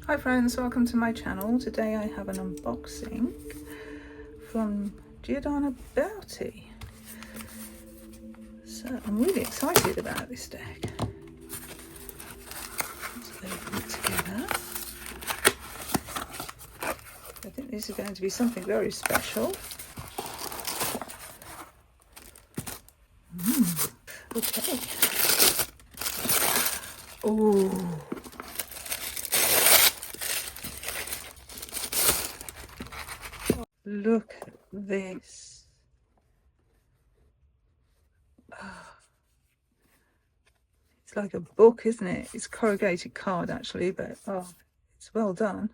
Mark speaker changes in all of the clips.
Speaker 1: Hi friends, welcome to my channel. Today I have an unboxing from Giordano Berti. So I'm really excited about this deck. Let's open it together. I think this is going to be something very special. Okay. Oh. Look at this. Oh, it's like a book, isn't it? It's corrugated card actually, but oh, it's well done.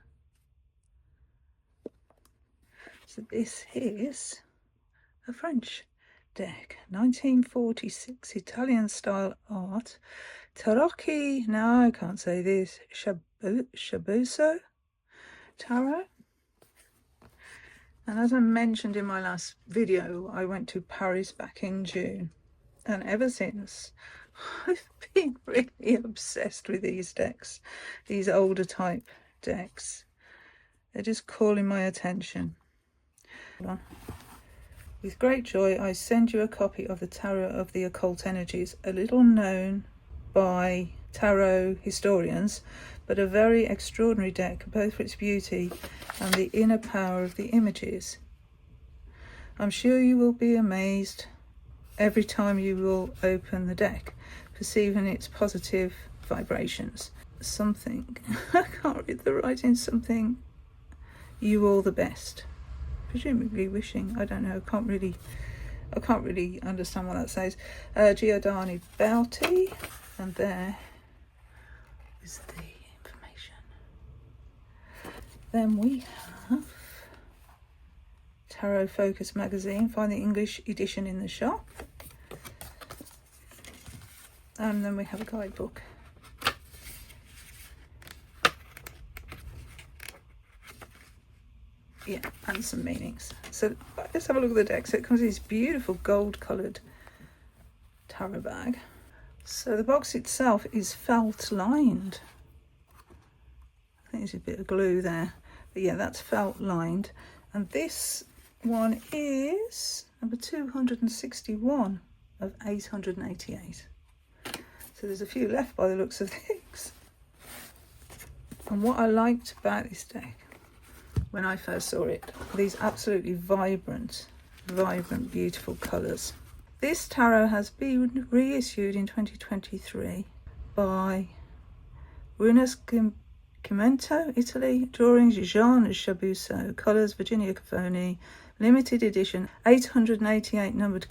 Speaker 1: So this is a French deck, 1946 Italian style art. Tarocchi, no, I can't say this. Shabuso Tarot. And as I mentioned in my last video, I went to Paris back in June. And ever since, I've been really obsessed with these decks, these older type decks. They're just calling my attention. With great joy, I send you a copy of the Tarot of the Occult Energies, a little known by tarot historians, but a very extraordinary deck, both for its beauty and the inner power of the images. I'm sure you will be amazed every time you will open the deck, perceiving its positive vibrations. Something, I can't read the writing, something, you all the best. Presumably wishing, I don't know, I can't really understand what that says. Giordano Berti, and there is the information. Then we have Tarot Focus magazine. Find the English edition in the shop. And then we have a guidebook. Yeah, and some meanings. So let's have a look at the deck. So it comes in this beautiful gold coloured tarot bag. So the box itself is felt lined. I think there's a bit of glue there, but yeah, that's felt lined. And this one is number 261 of 888. So there's a few left by the looks of things. And what I liked about this deck when I first saw it, these absolutely vibrant, beautiful colours. This tarot has been reissued in 2023 by Rinascimento, Italy. Drawings Jean Chabuso, colours Virginia Cafoni, limited edition, 888 numbered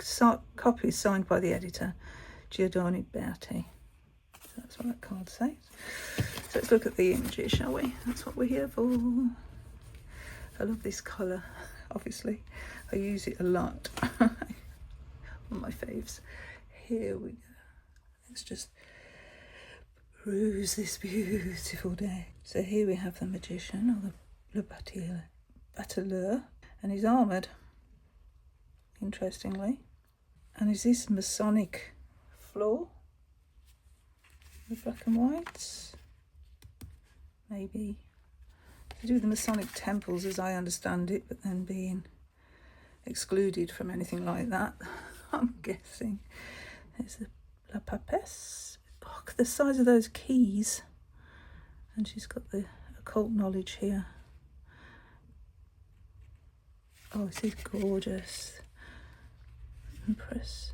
Speaker 1: copies signed by the editor, Giordano Berti. That's what that card says. So let's look at the images, shall we? That's what we're here for. I love this colour, obviously. I use it a lot. One of my faves. Here we go. Let's just peruse this beautiful deck. So here we have the magician, or the battleur, and he's armoured, interestingly. And is this Masonic floor? The black and whites? Maybe. To do with the Masonic temples as I understand it, but then being excluded from anything like that, I'm guessing. There's the La Papesse. Look, the size of those keys. And she's got the occult knowledge here. Oh, this is gorgeous. Empress.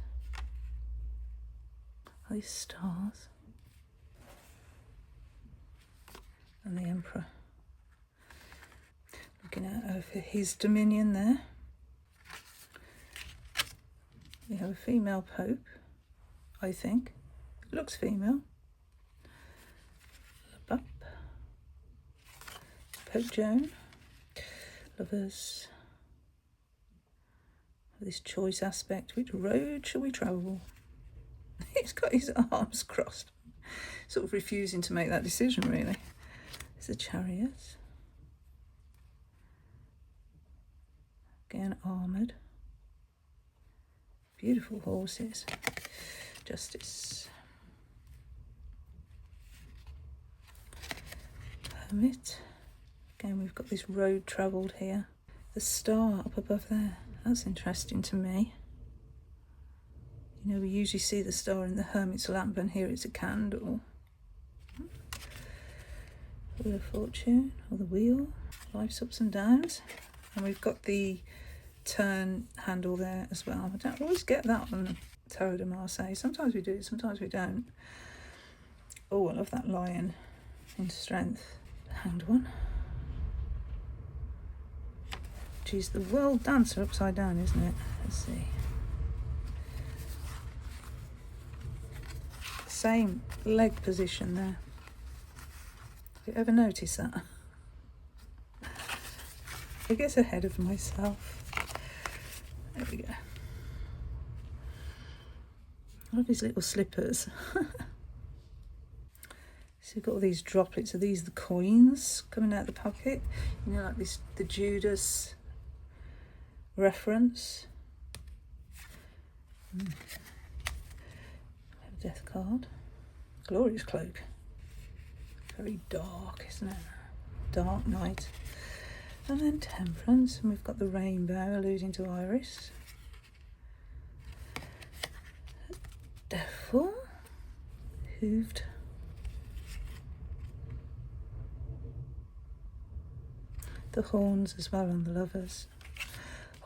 Speaker 1: Oh, these stars. And the Emperor. Looking out over his dominion there. We have a female pope, I think. It looks female. Pope Joan. Lovers. This choice aspect. Which road shall we travel? He's got his arms crossed. Sort of refusing to make that decision, really. There's the Chariot. Again, armoured. Beautiful horses. Justice. Hermit. Again, we've got this road travelled here. The star up above there. That's interesting to me. You know, we usually see the star in the Hermit's lamp, and here it's a candle. Wheel of Fortune, or the wheel. Life's ups and downs. And we've got the turn handle there as well. I don't always get that on Tarot de Marseille. Sometimes we do, sometimes we don't. Oh, I love that lion in strength. The Hanged One. Geez, the World Dancer upside down, isn't it? Let's see. Same leg position there. Have you ever noticed that? I get ahead of myself. There we go. I love his little slippers. So you've got all these droplets. Are these the coins coming out of the pocket? You know, like this, the Judas reference. A death card. Glorious Cloak. Very dark, isn't it? Dark night. And then Temperance, and we've got the rainbow alluding to Iris. Devil. Hooved. The horns as well on the Lovers.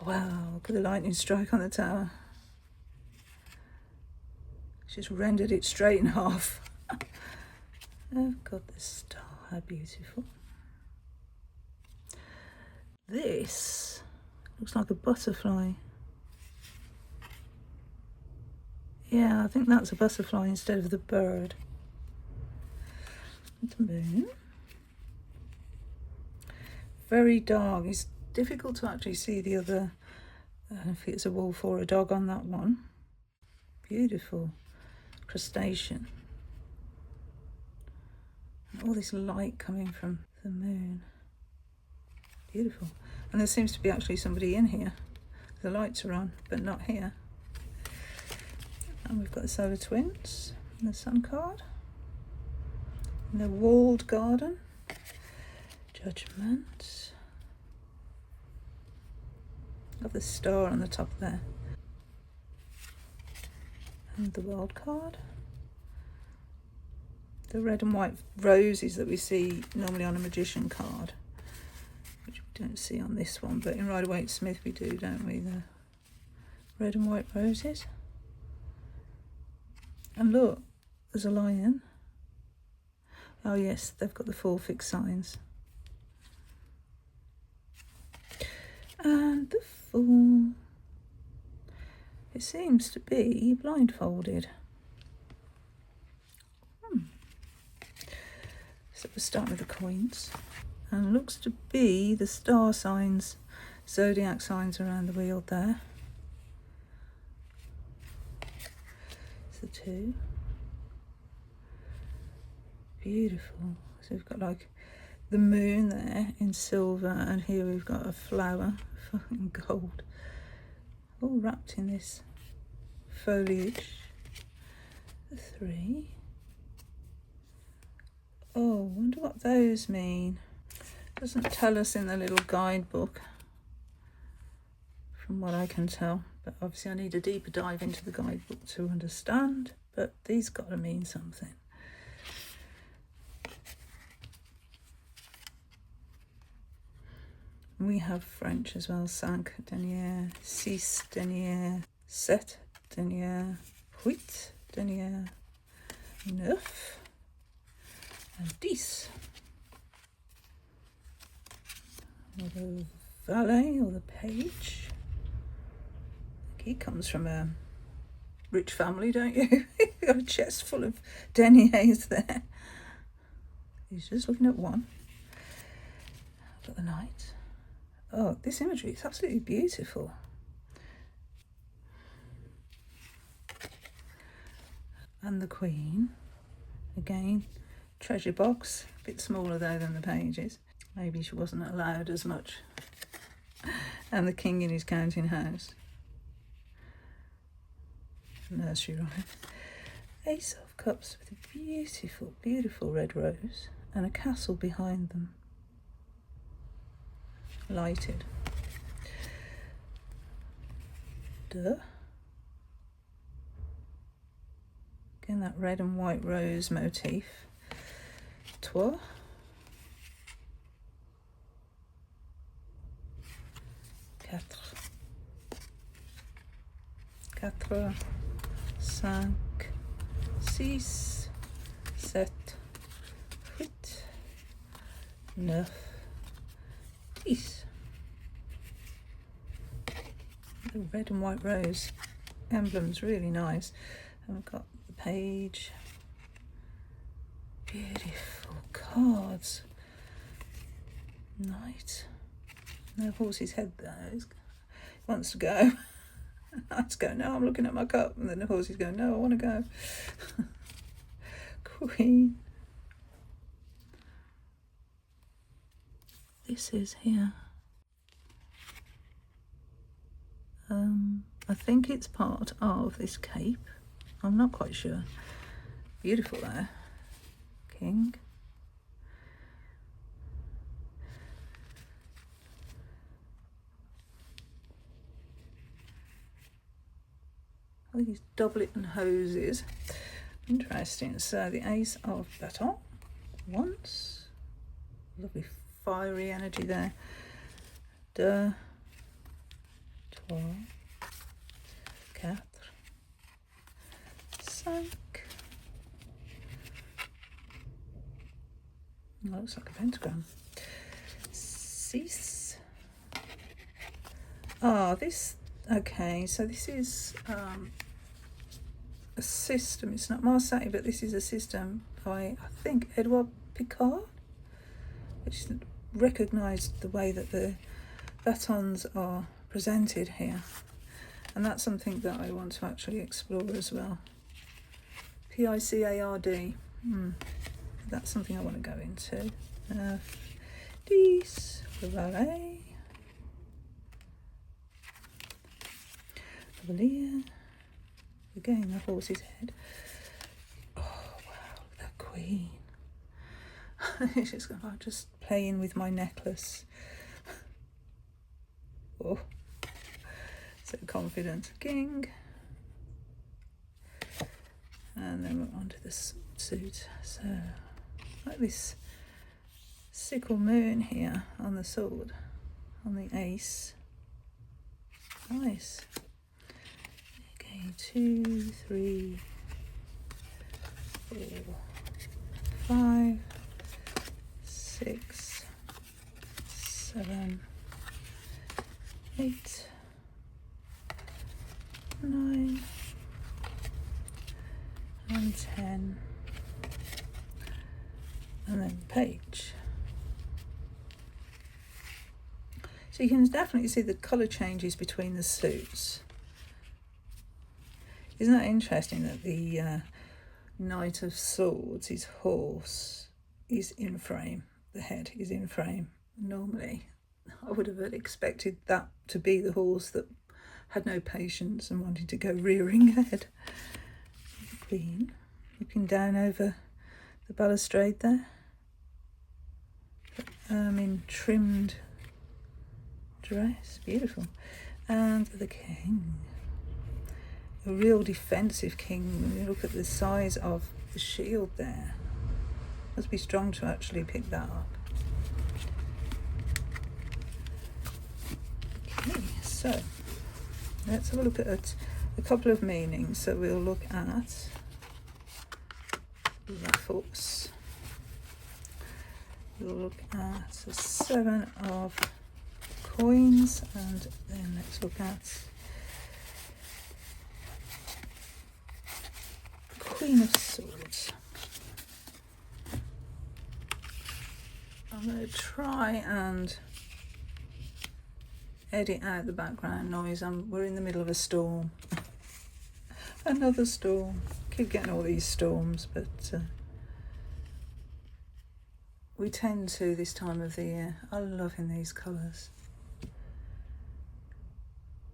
Speaker 1: Wow, look at the lightning strike on the tower. Just rendered it straight in half. Oh God, the star, how beautiful. This looks like a butterfly. Yeah, I think that's a butterfly instead of the bird. The moon. Very dark. It's difficult to actually see the other, if it's a wolf or a dog on that one. Beautiful crustacean. And all this light coming from the moon. Beautiful. And there seems to be actually somebody in here. The lights are on, but not here. And we've got the solar twins and the sun card. And the walled garden. Judgment. Got the star on the top there. And the world card. The red and white roses that we see normally on a magician card, which we don't see on this one, but in Rider-Waite-Smith we do, don't we? The red and white roses. And look, there's a lion. Oh yes, they've got the 4 fixed signs. And the Fool. It seems to be blindfolded. So we're starting with the coins. And looks to be the star signs, zodiac signs around the wheel there. It's the 2. Beautiful. So we've got like the moon there in silver, and here we've got a flower, fucking gold, all wrapped in this foliage. The 3. Oh, wonder what those mean. Doesn't tell us in the little guidebook, from what I can tell. But obviously I need a deeper dive into the guidebook to understand. But these got to mean something. We have French as well. 5 deniers, 6 deniers, 7 deniers, 8 deniers, 9. And 10. Or the valet or the page. He comes from a rich family, don't you? You've got a chest full of deniers there. He's just looking at one. Got the knight. Oh, this imagery is absolutely beautiful. And the queen. Again, treasure box, a bit smaller though than the pages. Maybe she wasn't allowed as much. And the king in his counting house. Nursery rhyme. Ace of Cups with a beautiful, beautiful red rose. and a castle behind them, lighted. Duh. Again, that red and white rose motif. Trois. Quatre. Quatre. Cinq. Six. Sept. Huit. Neuf. Dix. The red and white rose emblem's really nice. And we've got the page. Beautiful cards. Knight. No horse's head there. He wants to go. Let's go. No, I'm looking at my cup. And then the horse is going, no, I want to go. Queen. This is here. I think it's part of this cape. I'm not quite sure. Beautiful there. King. All these doublet and hoses. Interesting. So the ace of baton. Once. Lovely fiery energy there. Deux. Trois. Quatre. Cinq. Looks like a pentagram. Six. Ah, this. Okay, so this is a system. It's not Marseille, but this is a system by, I think, Edouard Picard, which recognised the way that the batons are presented here. And that's something that I want to actually explore as well. Picard. That's something I want to go into. Dix, valet, cavalier. Again, the horse's head. Oh wow, that queen. She's just playing with my necklace. Oh, so confident. King. And then we're on to the suit. So, like this sickle moon here on the sword, on the ace. Nice. Okay, 2, 3, 4, 5, 6, 7, 8, 9, and 10, and then page. So you can definitely see the colour changes between the suits. Isn't that interesting that the Knight of Swords, his horse, is in frame, the head is in frame. Normally I would have expected that to be the horse that had no patience and wanted to go rearing ahead. The Queen looking down over the balustrade there, in trimmed dress, beautiful. And the King, a real defensive king. When you look at the size of the shield there, must be strong to actually pick that up. Okay, so let's have a look at a couple of meanings. So we'll look at ruffles. We'll look at the 7 of coins, and then let's look at Queen of Swords. I'm going to try and edit out the background noise. We're in the middle of a storm. Another storm. Keep getting all these storms, but we tend to this time of the year. I'm loving these colours.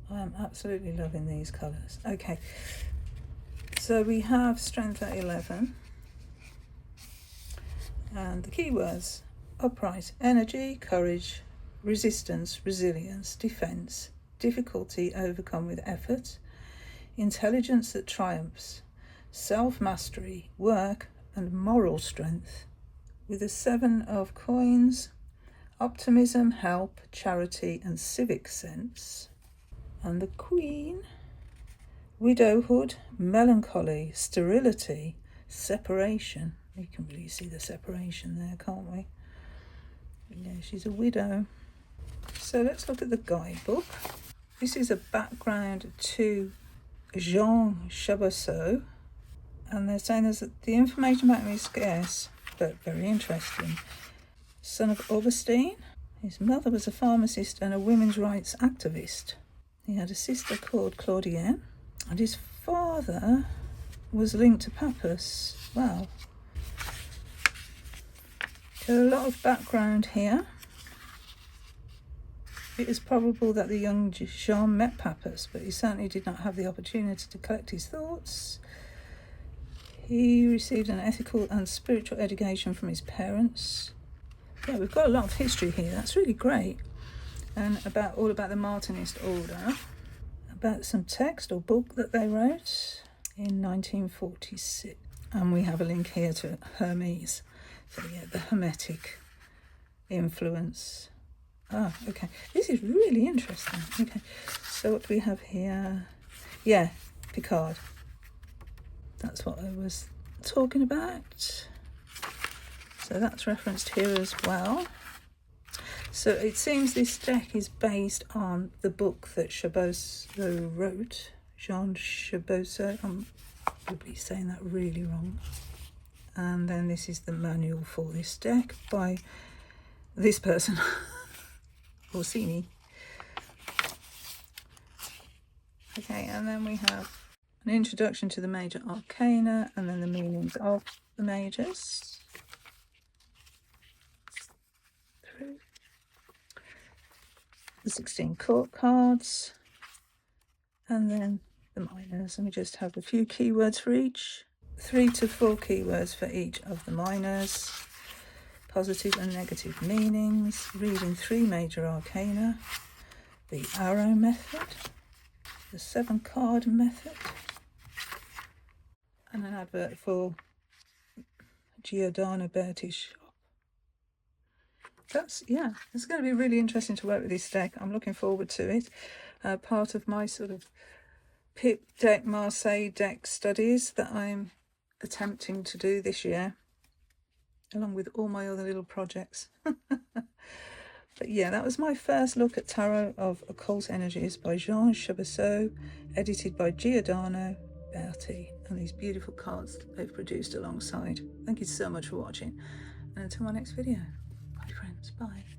Speaker 1: I am absolutely loving these colours. Okay, so we have strength at 11, And the keywords: upright energy, courage, resistance, resilience, defense, difficulty overcome with effort, intelligence that triumphs, self-mastery, work, and moral strength. With the 7 of coins, optimism, help, charity, and civic sense. And the Queen: widowhood, melancholy, sterility, separation. You can really see the separation there, can't we? Yeah, she's a widow. So let's look at the guidebook. This is a background to Jean Chaboseau, and they're saying that the information about him is scarce but very interesting. Son of Augustine. His mother was a pharmacist and a women's rights activist. He had a sister called Claudienne, and his father was linked to Pappus. Wow. There's a lot of background here. It is probable that the young Jean met Pappus, but he certainly did not have the opportunity to collect his thoughts. He received an ethical and spiritual education from his parents. Yeah, we've got a lot of history here. That's really great. And all about the Martinist order, about some text or book that they wrote in 1946. And we have a link here to Hermes. So yeah, the Hermetic influence. Ah, okay. This is really interesting. Okay, so what do we have here? Yeah, Picard. That's what I was talking about. So that's referenced here as well. So it seems this deck is based on the book that Chaboseau wrote. Jean Chaboseau. I'm probably saying that really wrong. And then this is the manual for this deck by this person, Orsini. Okay, and then we have an introduction to the major arcana, and then the meanings of the majors. Through the 16 court cards, and then the minors. Let me just have a few keywords for each. 3 to 4 keywords for each of the minors. Positive and negative meanings. Reading 3 major arcana. The arrow method. The 7 card method. And an advert for Giordano Berti's shop. It's going to be really interesting to work with this deck. I'm looking forward to it. Part of my sort of Pip deck, Marseille deck studies that I'm attempting to do this year, along with all my other little projects. But yeah, that was my first look at Tarot of Occult Energies by Jean Chaboseau, edited by Giordano Berti, and these beautiful cards that they've produced alongside. Thank you so much for watching, and until my next video, bye friends, bye.